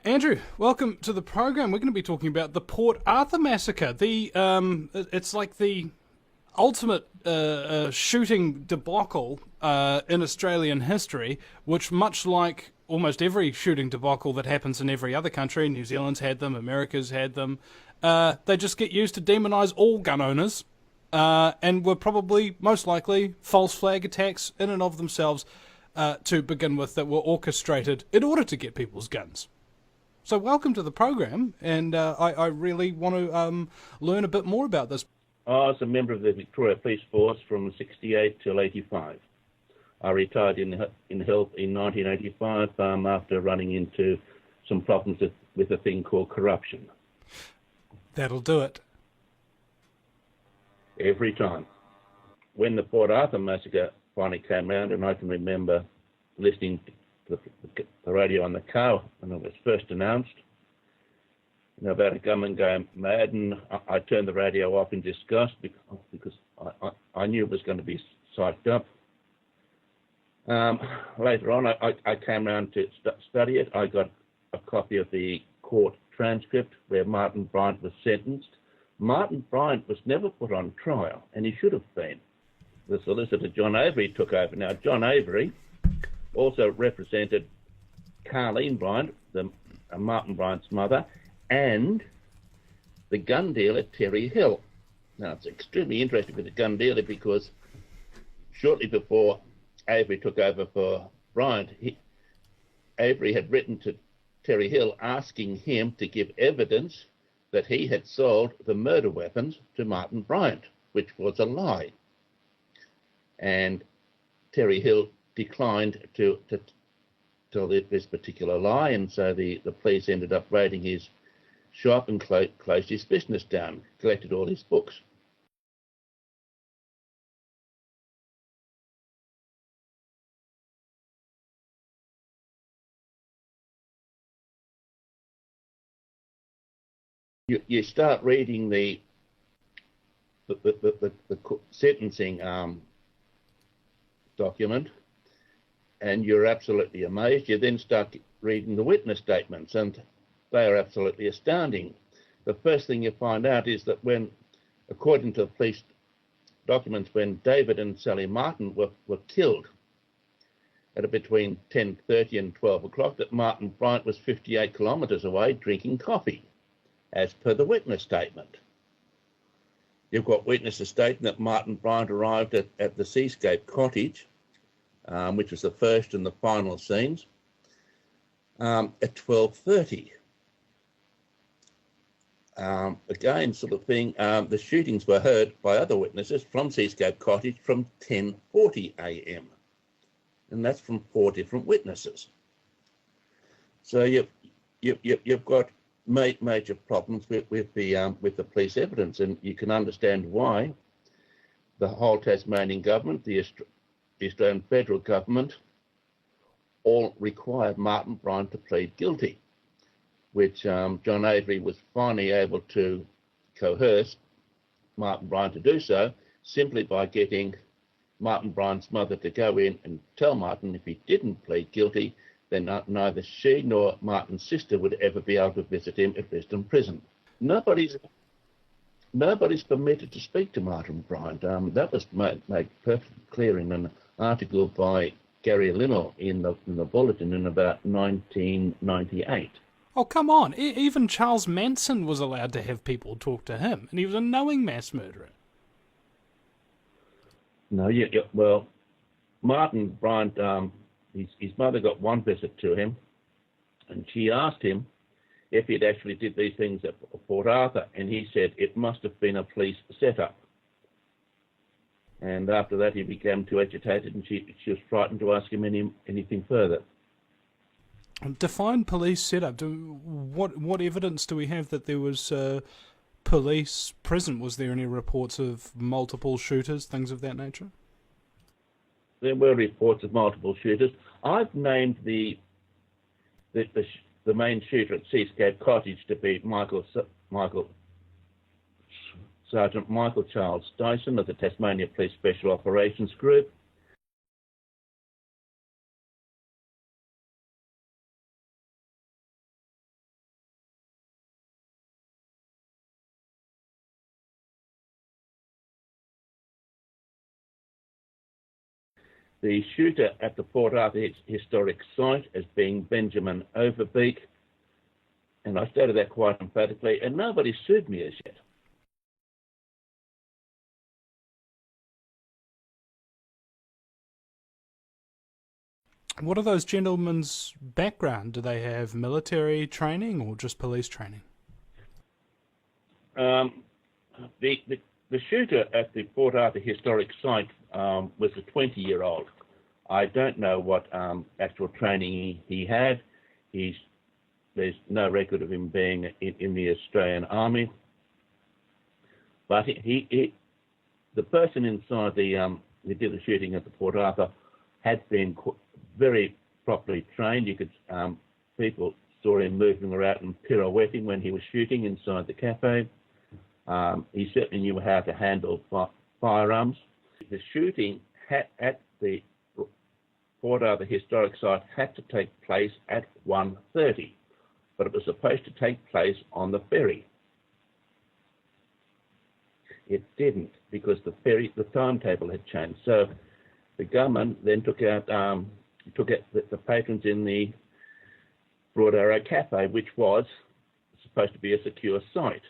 Andrew, welcome to the program. We're going to be talking about the Port Arthur massacre. It's like the ultimate shooting debacle in Australian history, which, much like almost every shooting debacle that happens in every other country, New Zealand's had them, America's had them, they just get used to demonise all gun owners, and were probably most likely false flag attacks in and of themselves to begin with that were orchestrated in order to get people's guns. So welcome to the program, and I really want to learn a bit more about this. I was a member of the Victoria Police Force from 68 till 85. I retired in health in 1985 after running into some problems with a thing called corruption. That'll do it. Every time. When the Port Arthur massacre finally came around, and I can remember listening to the radio on the car when it was first announced, about a gunman going mad, and I turned the radio off in disgust because I knew it was going to be psyched up. Later on, I came around to study it. I got a copy of the court transcript where Martin Bryant was sentenced. Martin Bryant was never put on trial, and he should have been. The solicitor, John Avery, took over. Now, John Avery also represented Carleen Bryant, Martin Bryant's mother, and the gun dealer, Terry Hill. Now, it's extremely interesting with the gun dealer because shortly before Avery took over for Bryant, Avery had written to Terry Hill asking him to give evidence that he had sold the murder weapons to Martin Bryant, which was a lie. And Terry Hill declined to tell this particular lie, and so the police ended up raiding his shop and closed his business down, collected all his books. You start reading the sentencing document, and you're absolutely amazed. You then start reading the witness statements, and they are absolutely astounding. The first thing you find out is that according to the police documents, when David and Sally Martin were killed at between 10:30 and 12 o'clock, that Martin Bryant was 58 kilometres away drinking coffee, as per the witness statement. You've got witnesses stating that Martin Bryant arrived at the Seascape Cottage, which was the first and the final scenes, at 12:30. Again, sort of thing, the shootings were heard by other witnesses from Seascape Cottage from 10:40 a.m. And that's from 4 different witnesses. So you've got major problems with the police evidence, and you can understand why the whole Tasmanian government, the Australian federal government, all required Martin Bryant to plead guilty, which John Avery was finally able to coerce Martin Bryant to do so simply by getting Martin Bryant's mother to go in and tell Martin if he didn't plead guilty, then neither she nor Martin's sister would ever be able to visit him at Liston Prison. Nobody's permitted to speak to Martin Bryant. That was made perfectly clear in an article by Gary Linnell in the Bulletin in about 1998. Oh, come on. Even Charles Manson was allowed to have people talk to him, and he was a knowing mass murderer. No, well, Martin Bryant, his mother got one visit to him, and she asked him if he'd actually did these things at Port Arthur, and he said it must have been a police setup. And after that, he became too agitated, and she was frightened to ask him anything further. Define police setup. What evidence do we have that there was police present? Was there any reports of multiple shooters, things of that nature? There were reports of multiple shooters. I've named the main shooter at Seascape Cottage to be Sergeant Michael Charles Dyson of the Tasmania Police Special Operations Group. the shooter at the Port Arthur Historic Site as being Benjamin Overbeek, and I stated that quite emphatically, and nobody sued me as yet. What are those gentlemen's background? Do they have military training or just police training? The shooter at the Port Arthur Historic Site was a 20-year-old. I don't know what actual training he had. There's no record of him being in the Australian Army. But the person inside who did the shooting at the Port Arthur had been very properly trained. You could people saw him moving around and pirouetting when he was shooting inside the cafe. He certainly knew how to handle firearms. The shooting at the Port Arthur Historic Site had to take place at 1:30, but it was supposed to take place on the ferry. It didn't, because the timetable had changed. So the government then took out the patrons in the Broad Arrow Cafe, which was supposed to be a secure site.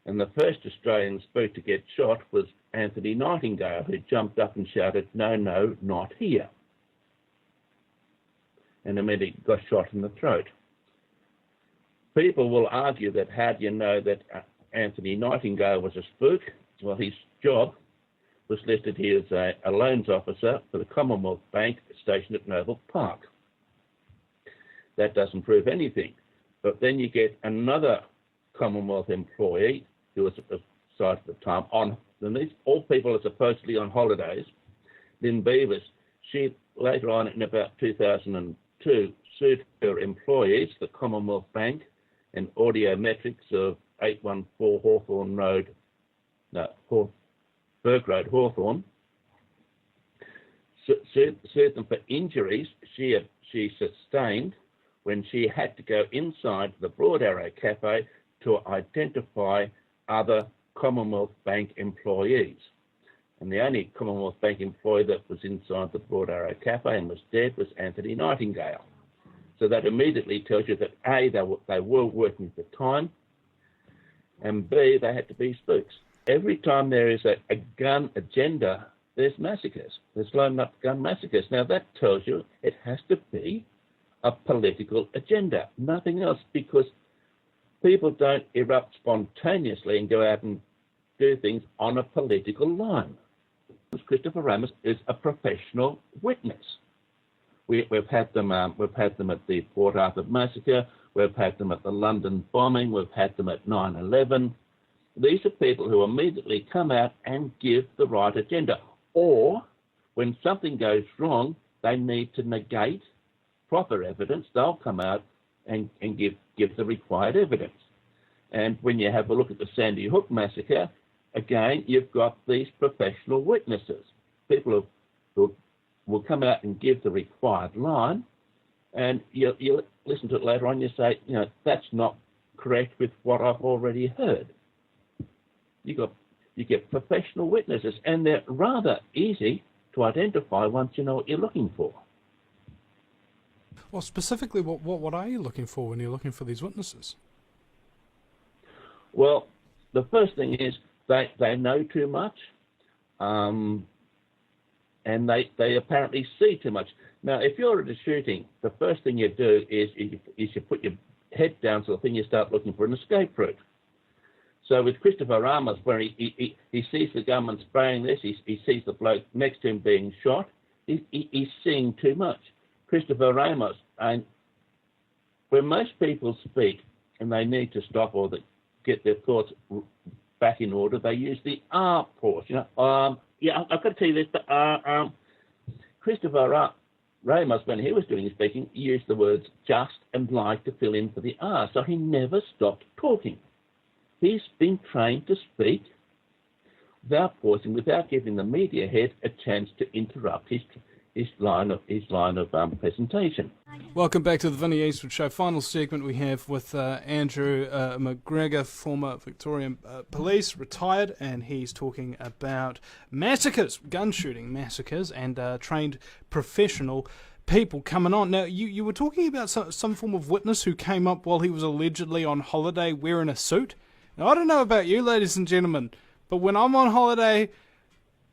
And the first Australian spook to get shot was Anthony Nightingale, who jumped up and shouted, "No, no, not here." And immediately got shot in the throat. People will argue that how do you know that Anthony Nightingale was a spook? Well, his job was listed here as a loans officer for the Commonwealth Bank stationed at Noble Park. That doesn't prove anything. But then you get another Commonwealth employee who was at the site at the time and these all people are supposedly on holidays. Lynn Beavers, she later on in about 2002 sued her employees, the Commonwealth Bank and Audiometrics of 814 Hawthorne Road, Burke Road, Hawthorne, sued them for injuries she sustained when she had to go inside the Broad Arrow Cafe to identify other Commonwealth Bank employees. And the only Commonwealth Bank employee that was inside the Broad Arrow Cafe and was dead was Anthony Nightingale. So that immediately tells you that A, they were working for time, and B, they had to be spooks. Every time there is a gun agenda, there's massacres. There's loading up gun massacres. Now that tells you it has to be a political agenda, nothing else, because people don't erupt spontaneously and go out and do things on a political line. Christopher Ramos is a professional witness. We've had them at the Port Arthur massacre. We've had them at the London bombing. We've had them at 9/11. These are people who immediately come out and give the right agenda. Or when something goes wrong, they need to negate proper evidence. They'll come out and give the required evidence. And when you have a look at the Sandy Hook massacre, again, you've got these professional witnesses, people who will come out and give the required line, and you listen to it later on, you say, that's not correct with what I've already heard. You get professional witnesses, and they're rather easy to identify once you know what you're looking for. Well, specifically, what are you looking for when you're looking for these witnesses? Well, the first thing is they know too much, and they apparently see too much. Now, if you're at a shooting, the first thing you do is you put your head down sort of thing, you start looking for an escape route. So with Christopher Ramos, where he sees the gunman spraying this, he sees the bloke next to him being shot, he's seeing too much. Christopher Ramos, and when most people speak and they need to stop or get their thoughts back in order, they use the R pause. I've got to tell you this, but Christopher Ramos, when he was doing his speaking, used the words just and like to fill in for the R, so he never stopped talking. He's been trained to speak without pausing, without giving the media head a chance to interrupt presentation. Welcome back to the Vinnie Eastwood Show. Final segment we have with Andrew McGregor, former Victorian police, retired, and he's talking about massacres, gun shooting massacres, and trained professional people coming on. Now, you were talking about some form of witness who came up while he was allegedly on holiday wearing a suit. Now, I don't know about you, ladies and gentlemen, but when I'm on holiday,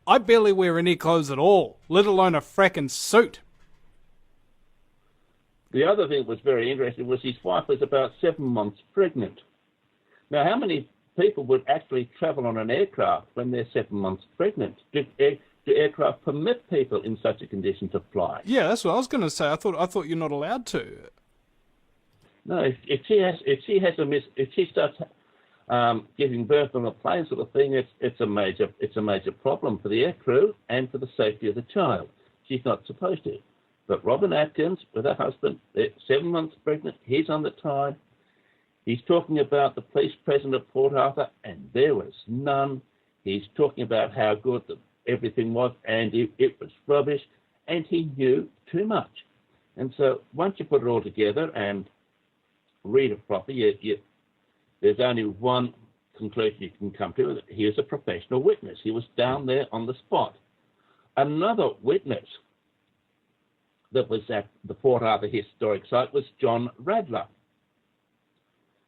I barely wear any clothes at all, let alone a fracking suit. The other thing that was very interesting was his wife was about 7 months pregnant. Now, how many people would actually travel on an aircraft when they're 7 months pregnant? Do aircraft permit people in such a condition to fly? Yeah, that's what I was going to say. I thought you're not allowed to. No, if she starts giving birth on a plane, sort of thing, it's a major problem for the air crew and for the safety of the child. She's not supposed to. But Robin Atkins, with her husband, they're 7 months pregnant. He's on the time. He's talking about the police present at Port Arthur, and there was none. He's talking about how good everything was, and it was rubbish, and he knew too much. And so once you put it all together and read it properly, there's only one conclusion you can come to. He was a professional witness. He was down there on the spot. Another witness that was at the Port Arthur Historic Site was John Radler.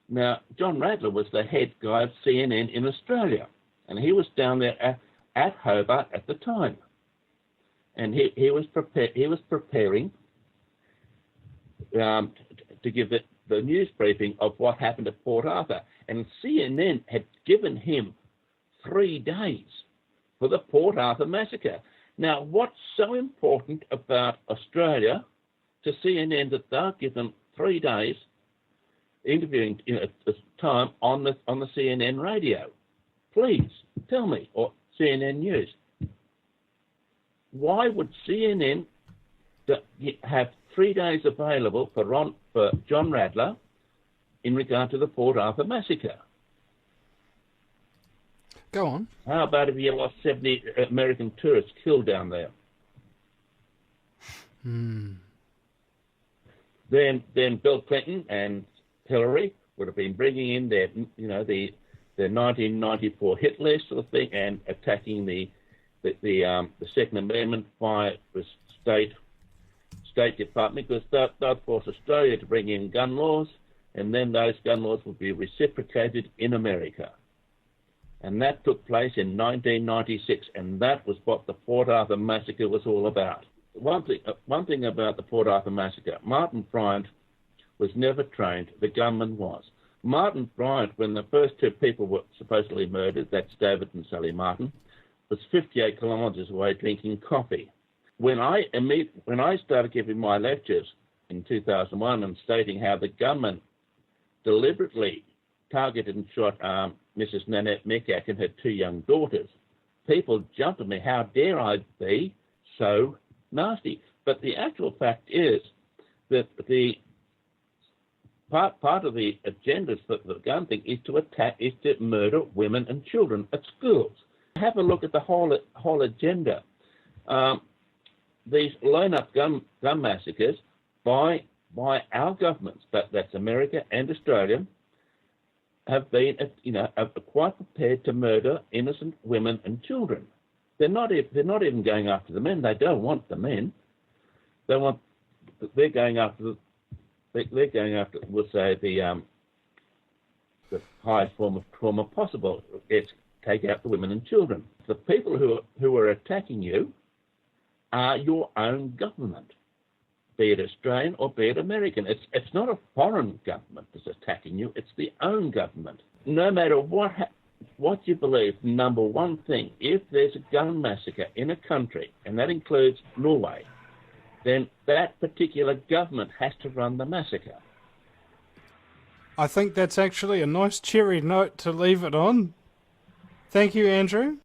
Now, John Radler was the head guy of CNN in Australia, and he was down there at Hobart at the time. And he was preparing to give the news briefing of what happened at Port Arthur. And CNN had given him 3 days for the Port Arthur massacre. Now, what's so important about Australia to CNN that they're given 3 days interviewing at this time on the CNN radio? Please tell me, or CNN News. Why would CNN have 3 days available for John Radler in regard to the Port Arthur massacre? Go on. How about if you lost 70 American tourists killed down there? Then Bill Clinton and Hillary would have been bringing in their 1994 hit list sort of thing and attacking the Second Amendment by the State Department, because they'd force Australia to bring in gun laws, and then those gun laws would be reciprocated in America. And that took place in 1996, and that was what the Port Arthur massacre was all about. One thing about the Port Arthur massacre, Martin Bryant was never trained. The gunman was. Martin Bryant, when the first 2 people were supposedly murdered, that's David and Sally Martin, was 58 kilometres away drinking coffee. When I started giving my lectures in 2001 and stating how the gunman deliberately targeted and shot Mrs. Nanette Mekak and her 2 young daughters, people jumped at me. How dare I be so nasty? But the actual fact is that the part of the agenda for the gun thing is to murder women and children at schools. Have a look at the whole agenda. These blown-up gun massacres by our governments, that's America and Australia, have been, are quite prepared to murder innocent women and children. They're not even going after the men. They don't want the men. They're going after we'll say the highest form of trauma possible. It's take out the women and children. The people who are attacking you are your own government, be it Australian or be it American. It's not a foreign government that's attacking you, it's the own government. No matter what you believe, number one thing, if there's a gun massacre in a country, and that includes Norway, then that particular government has to run the massacre. I think that's actually a nice cheery note to leave it on. Thank you, Andrew.